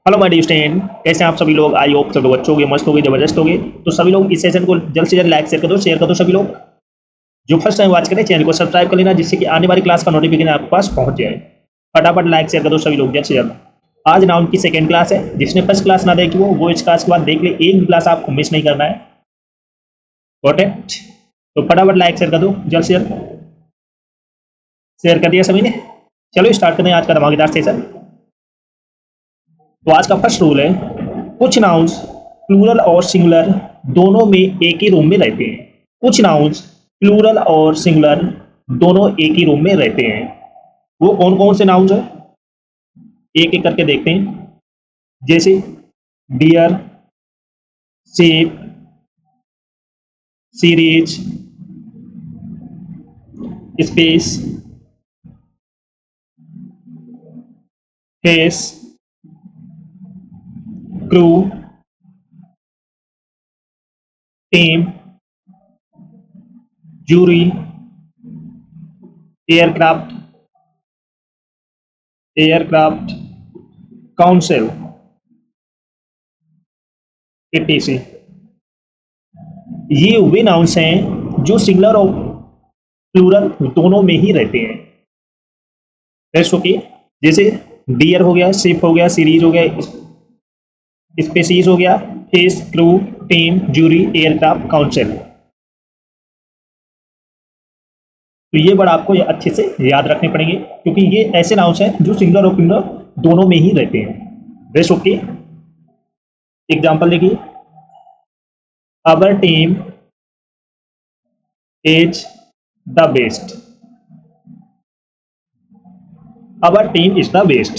Hello my dear student, कैसे हैं आप सभी लोग। आई होप सब लोग अच्छे होंगे, मस्त होंगे, जबरदस्त होंगे। तो सभी लोग इस सेशन को जल्द से जल्द लाइक शेयर कर दो सभी लोग। जो फर्स्ट टाइम वॉच करें चैनल को सब्सक्राइब कर लेना, जिससे कि आने वाली क्लास का नोटिफिकेशन आपके पास पहुंच जाए। फटाफट लाइक शेयर कर दो सभी लोग जल्द से जल्द। आज ना उनकी सेकंड क्लास है, जिसने फर्स्ट क्लास ना देखी वो इस क्लास के बाद देख ले। एक भी क्लास आपको मिस नहीं करना है। Got it? तो फटाफट लाइक शेयर कर दो जल्द से जल्द। शेयर कर दिया सभी ने? चलो स्टार्ट करते हैं आज का धमाकेदार सेशन। तो आज का फर्स्ट रूल है, कुछ नाउन्स प्लूरल और सिंगुलर दोनों में एक ही रूम में रहते हैं। कुछ नाउन्स प्लूरल और सिंगुलर दोनों एक ही रूम में रहते हैं। वो कौन कौन से नाउन्स हैं, एक एक करके देखते हैं। जैसे deer, sheep, series, species, fish, crew, team, jury, aircraft, council, etc। ये वे नाउन्स हैं जो सिंगुलर और प्लूरल दोनों में ही रहते हैं। Rest okay. जैसे डियर हो गया, शिप हो गया, सीरीज हो गया, स्पेसीज हो गया, fish, crew, team, jury, aircraft, council. तो ये वर्ड आपको अच्छे से याद रखने पड़ेंगे, क्योंकि ये ऐसे नाउन्स हैं जो सिंगुलर और प्लूरल दोनों में ही रहते हैं। Rest okay. एग्जाम्पल देखिए, our team is the best. Our team is the best.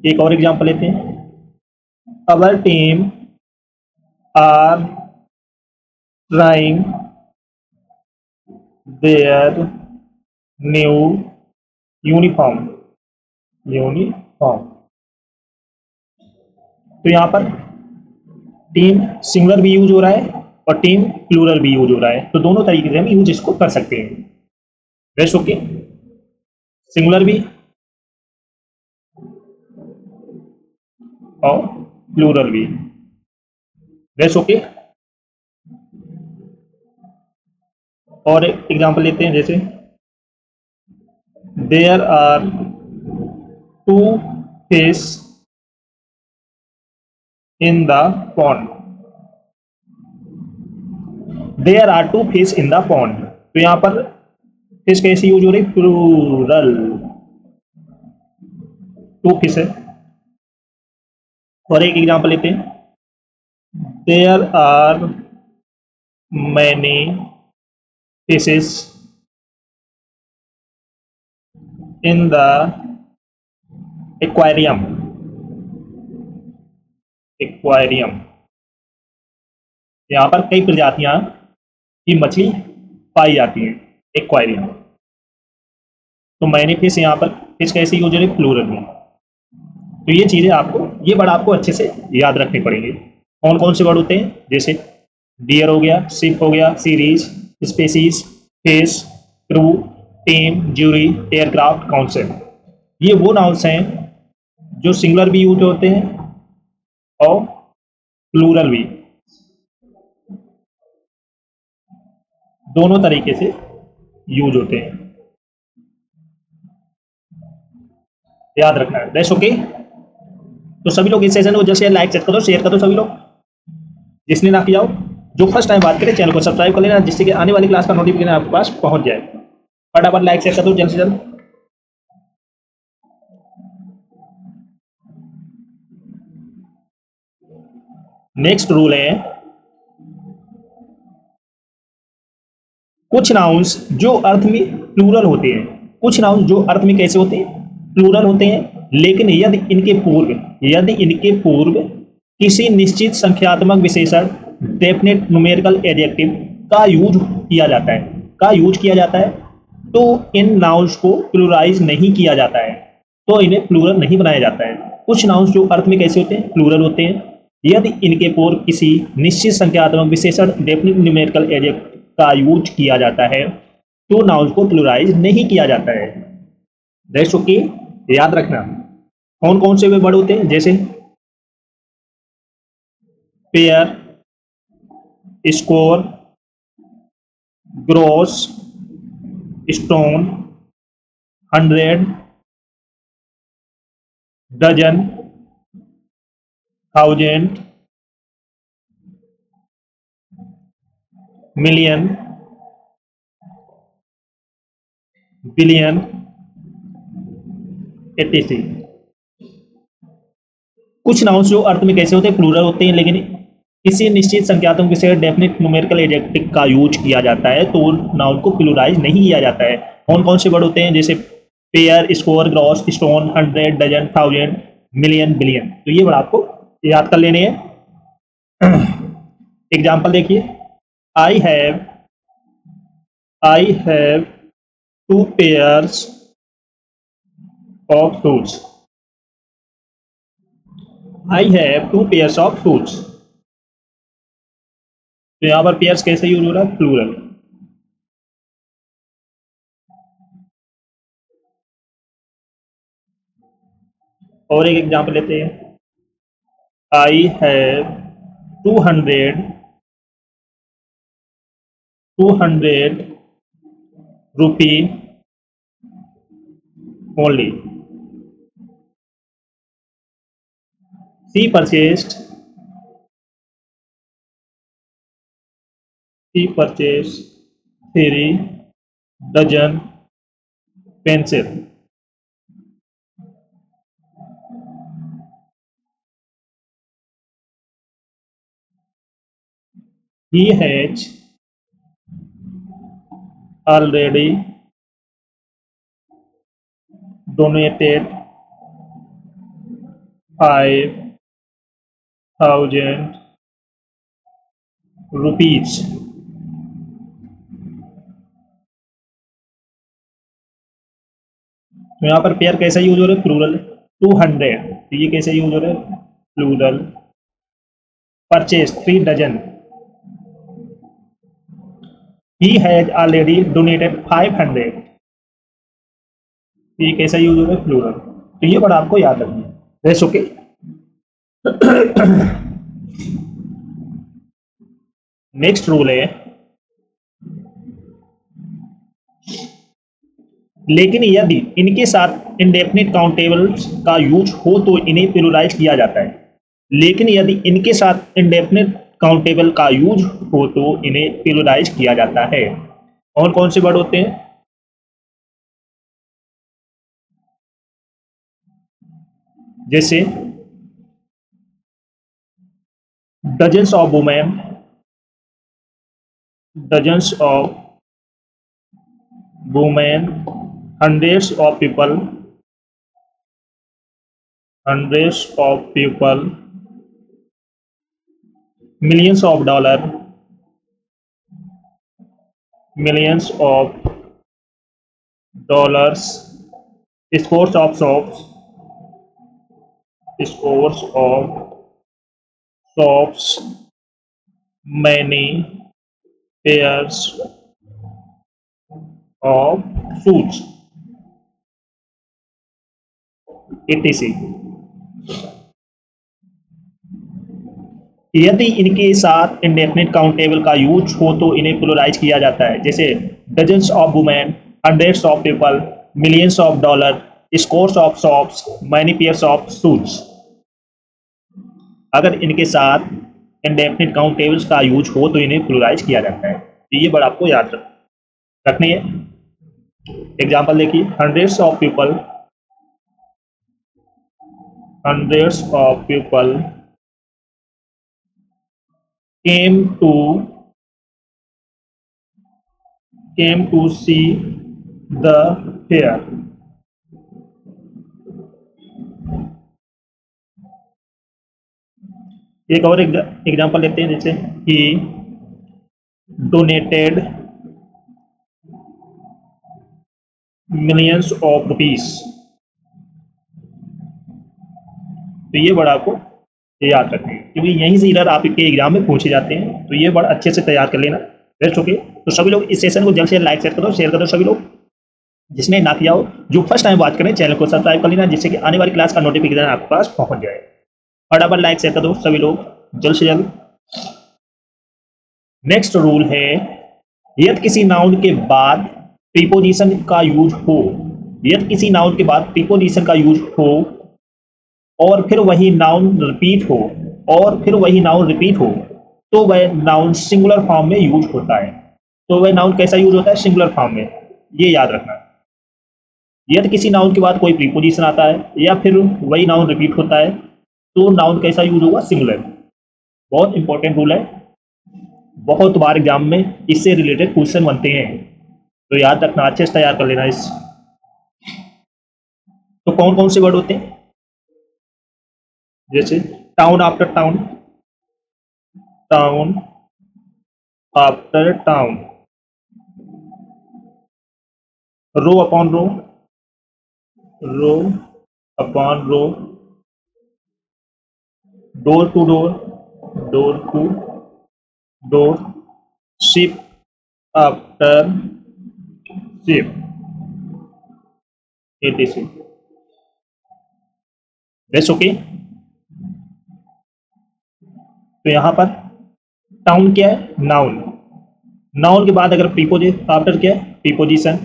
एक और एग्जाम्पल लेते हैं, our team are trying their new uniform. तो यहां पर टीम सिंगुलर भी यूज हो रहा है और टीम प्लूरल भी यूज हो रहा है, तो दोनों तरीके से हम यूज इसको कर सकते हैं। Rest okay. सिंगुलर भी और प्लूरल भी। Rest okay. और एक एग्जांपल लेते हैं, जैसे there are two fish in the pond. There are two fish in the pond. तो यहां पर फिश कैसे यूज हो रही, प्लूरल, टू फिश है। और एक एग्जांपल लेते हैं, there are many fishes in the aquarium. यहां पर कई प्रजातियां की मछली पाई जाती हैं एक्वेरियम। तो मैनी फिश, यहां पर फिश कैसे यूज हो रही, प्लूरल में। तो ये चीजें आपको, ये वर्ड आपको अच्छे से याद रखने पड़ेंगे। कौन कौन से वर्ड होते हैं, जैसे डियर हो गया, शिप हो गया, series, species, fish, crew, team, jury, aircraft, council. ये वो नाउन्स हैं जो सिंगुलर भी यूज होते हैं और प्लूरल भी, दोनों तरीके से यूज होते हैं। याद रखना है। That's okay. तो सभी लोग इस सेशन को जैसे लाइक कर दो, शेयर कर दो सभी लोग, जिसने ना किया हो। जो फर्स्ट टाइम बात करें चैनल को सब्सक्राइब कर लेना, जिससे कि आने वाली क्लास का नोटिफिकेशन आपके पास पहुंच जाए। फटाफट लाइक शेयर कर दो जल्द से जल्द। नेक्स्ट रूल है, कुछ नाउन्स जो अर्थ में प्लूरल होते हैं। कुछ नाउन्स जो अर्थ में कैसे होते हैं, प्लूरल होते हैं, लेकिन यदि इनके पूर्व किसी निश्चित संख्यात्मक विशेषण, डेफिनेट न्यूमेरिकल एडजेक्टिव का यूज किया जाता है, तो इन नाउन्स को प्लूराइज नहीं किया जाता है, तो इन्हें प्लूरल नहीं बनाया जाता है। कुछ नाउन्स जो अर्थ में कैसे होते हैं, प्लूरल होते हैं, यदि इनके पूर्व किसी निश्चित संख्यात्मक विशेषण, डेफिनेट न्यूमेरिकल एडजेक्टिव का यूज किया जाता है, तो नाउन्स को प्लूराइज नहीं किया जाता है। That's okay. याद रखना, कौन कौन से वर्ड होते हैं, जैसे pair, score, gross, stone, 100, dozen, 1000, million, billion, etc। कुछ नाउन्स जो अर्थ में कैसे होते हैं, प्लूरल होते हैं, लेकिन किसी निश्चित संख्यात्मक विशेषण डेफिनेट न्यूमेरिकल एडजेक्टिव का यूज किया जाता है तो नाउन को प्लूराइज नहीं किया जाता है। कौन कौन से वर्ड होते हैं, जैसे pair, score, gross, stone, 100, dozen, 1000, million, billion. तो ये वर्ड आपको याद कर लेने हैं। एग्जाम्पल देखिए, I have 2 pairs of shoes। I have 2 pairs of shoes। तो यहां पर पेयर्स कैसे यूज हो रहा है, प्लूरल। और एक एग्जांपल लेते हैं, I have 200 rupee only. She purchased 3 dozen pencil. He has already donated 5,000 rupees। तो यहाँ पर पेयर कैसा यूज हो रहा है, प्लूरल। 200, तो ये कैसे यूज हो रहा है, plural. Purchase 3 dozen, he has already donated 500, ये कैसा यूज हो रहा है, प्लूरल। तो ये वर्ड आपको याद रखना है। That's okay. नेक्स्ट रूल है, लेकिन यदि इनके साथ इंडेफिनिट काउंटेबल्स का यूज हो तो इन्हें प्लूरलाइज किया जाता है। लेकिन यदि इनके साथ इंडेफिनिट काउंटेबल का यूज हो तो इन्हें प्लूरलाइज किया जाता है। और कौन से वर्ड होते हैं, जैसे dozens of women, dozens of women, hundreds of people, millions of dollars, scores of shops, many pairs of shoes, etc। यदि इनके साथ इंडेफिनिट काउंटेबल का यूज हो तो इन्हें प्लूरलाइज किया जाता है, जैसे dozens of women, hundreds of people, millions of dollar, scores of shops, many pairs of shoes. अगर इनके साथ इंडेफिनिट काउंटेबल्स का यूज हो तो इन्हें प्लूरलाइज किया जाता है। तो ये वर्ड आपको याद रखनी है। एग्जाम्पल देखिए, hundreds of people came to see the fair। एक और एग्जाम्पल लेते हैं, जैसे he donated millions of rupees। तो ये वर्ड आपको याद रखना है, क्योंकि यहीं से इधर आपके एग्जाम में पूछे जाते हैं। तो ये वर्ड अच्छे से तैयार कर लेना। Best okay. तो सभी लोग इस सेशन को जल्द से लाइक शेयर करो सभी लोग। जिसने ना किया हो, जो फर्स्ट टाइम बात करें, चैनल को सब्सक्राइब कर लेना, जिससे कि आने वाली क्लास का नोटिफिकेशन आपके पास पहुंच जाए। फटाफट लाइक शेयर कर दो सभी लोग जल्द से जल्द। नेक्स्ट रूल है, यदि किसी नाउन के बाद प्रीपोजिशन का यूज हो, यदि किसी नाउन के बाद प्रीपोजिशन का यूज हो और फिर वही नाउन रिपीट हो, और फिर वही नाउन रिपीट हो, तो वह नाउन सिंगुलर फॉर्म में यूज होता है। तो वह नाउन कैसा यूज होता है? सिंगुलर फॉर्म में, ये याद रखना। यदि किसी नाउन के बाद कोई प्रीपोजिशन आता है या फिर वही नाउन रिपीट होता है, तो नाउन कैसा यूज होगा? सिंगुलर। बहुत इंपॉर्टेंट रूल है, बहुत बार एग्जाम में इससे रिलेटेड क्वेश्चन बनते हैं, तो याद रखना, अच्छे से तैयार कर लेना इस। तो कौन कौन से वर्ड होते हैं? जैसे town after town, town after town, row upon row, row upon row, door to door, door to door, ship after ship, etc। That's okay. तो यहां पर टाउन क्या है? नाउन। नाउन के बाद अगर प्रीपोजिशन, आफ्टर क्या है? प्रीपोजिशन,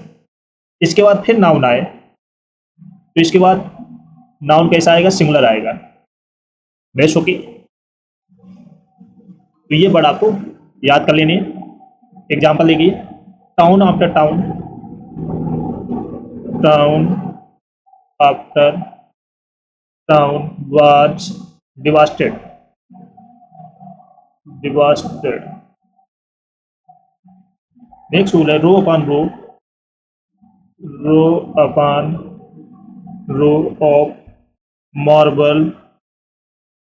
इसके बाद फिर नाउन आए, तो इसके बाद नाउन कैसा आएगा? सिंगुलर आएगा। That's okay. तो ये वर्ड आपको याद कर लेने। एग्जाम्पल देखिए, town after town, town after town was devastated, devastated. Next rule है, row upon row, row upon row of marble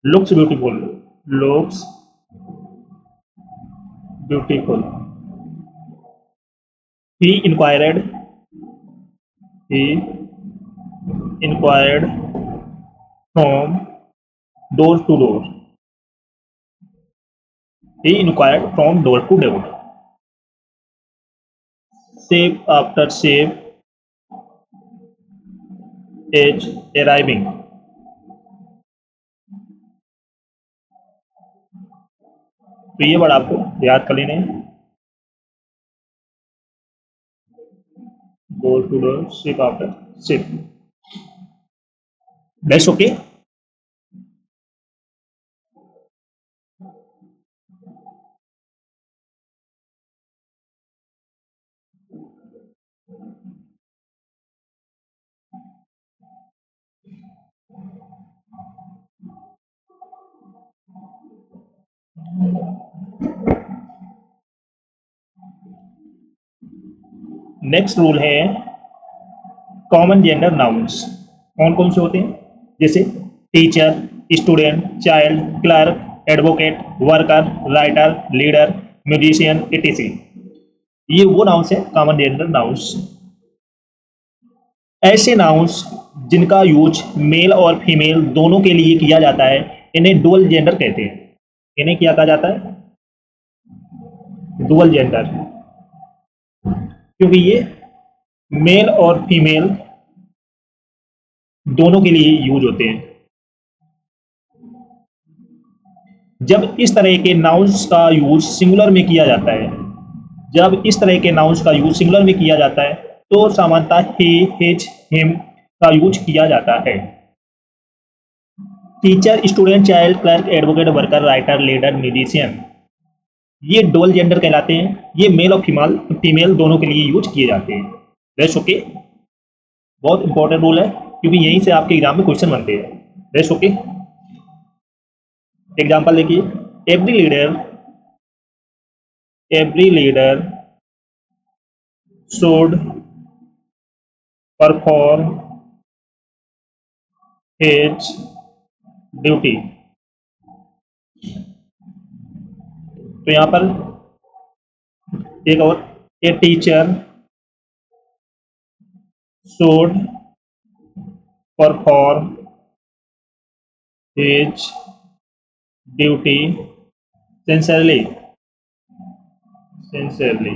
looks beautiful, looks beautiful। he inquired, he inquired from door to door, he inquired from door to door। shape after shape is arriving। तो ये word आपको याद कर लेने हैं, door to door, ship after ship. That's okay. Next rule है, common gender nouns. कौन कौन से होते हैं? जैसे teacher, student, child, clerk, advocate, worker, writer, leader, musician, etc। ये वो नाउन्स है कॉमन जेंडर नाउन्स। ऐसे नाउन्स जिनका यूज मेल और फीमेल दोनों के लिए किया जाता है, इन्हें डुअल जेंडर कहते हैं। इन्हें क्या कहा जाता है? डुअल जेंडर, क्योंकि ये मेल और फीमेल दोनों के लिए यूज होते हैं। जब इस तरह के नाउन्स का यूज सिंगुलर में किया जाता है, जब इस तरह के नाउन्स का यूज सिंगुलर में किया जाता है, तो सामान्यतः he, his, him का यूज किया जाता है। Teacher, student, child, clerk, advocate, worker, writer, leader, musician, ये डुअल जेंडर कहलाते हैं। ये मेल और फीमेल दोनों के लिए यूज किए जाते हैं। That's okay. बहुत इंपॉर्टेंट रूल है, क्योंकि यहीं से आपके एग्जाम में क्वेश्चन बनते हैं। That's okay. एग्जाम्पल देखिए, every leader should perform his duty. तो यहां पर एक और, a teacher should perform his duty sincerely, sincerely.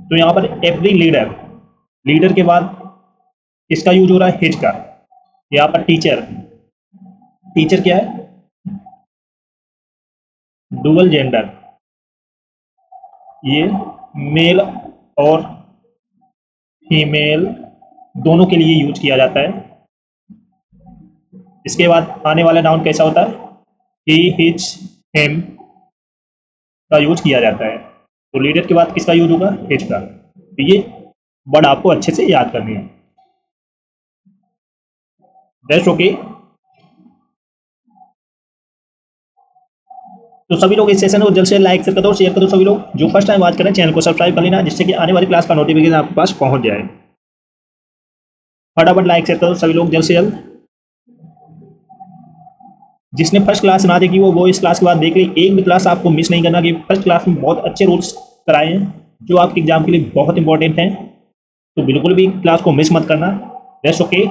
तो यहाँ पर एवरी लीडर, लीडर के बाद किसका यूज हो रहा है? हिज का। यहाँ पर टीचर, टीचर क्या है? डुअल जेंडर, ये मेल और फीमेल दोनों के लिए यूज किया जाता है। इसके बाद आने वाला नाउन कैसा होता है? ही, हिज, हिम का यूज किया जाता है। तो लीडर के बाद किसका यूज होगा? हिज का। तो ये वर्ड आपको अच्छे से याद करनी है। That's okay. तो सभी लोग इस सेशन को जल्द से लाइक कर दो, शेयर कर दो। सभी लोग जो फर्स्ट टाइम बात करें चैनल को सब्सक्राइब कर लेना, जिससे कि आने वाली क्लास का नोटिफिकेशन आपके पास पहुंच जाए। फटाफट लाइक शेयर करो सभी लोग जल्द से जल्द। जिसने फर्स्ट क्लास ना देखी वो इस क्लास के बाद देख ली। एक भी क्लास आपको मिस नहीं करना, कि फर्स्ट क्लास में बहुत अच्छे रूल्स कराए हैं जो आपके एग्जाम के लिए बहुत इंपॉर्टेंट हैं। तो बिल्कुल भी क्लास को मिस मत करना। That's okay.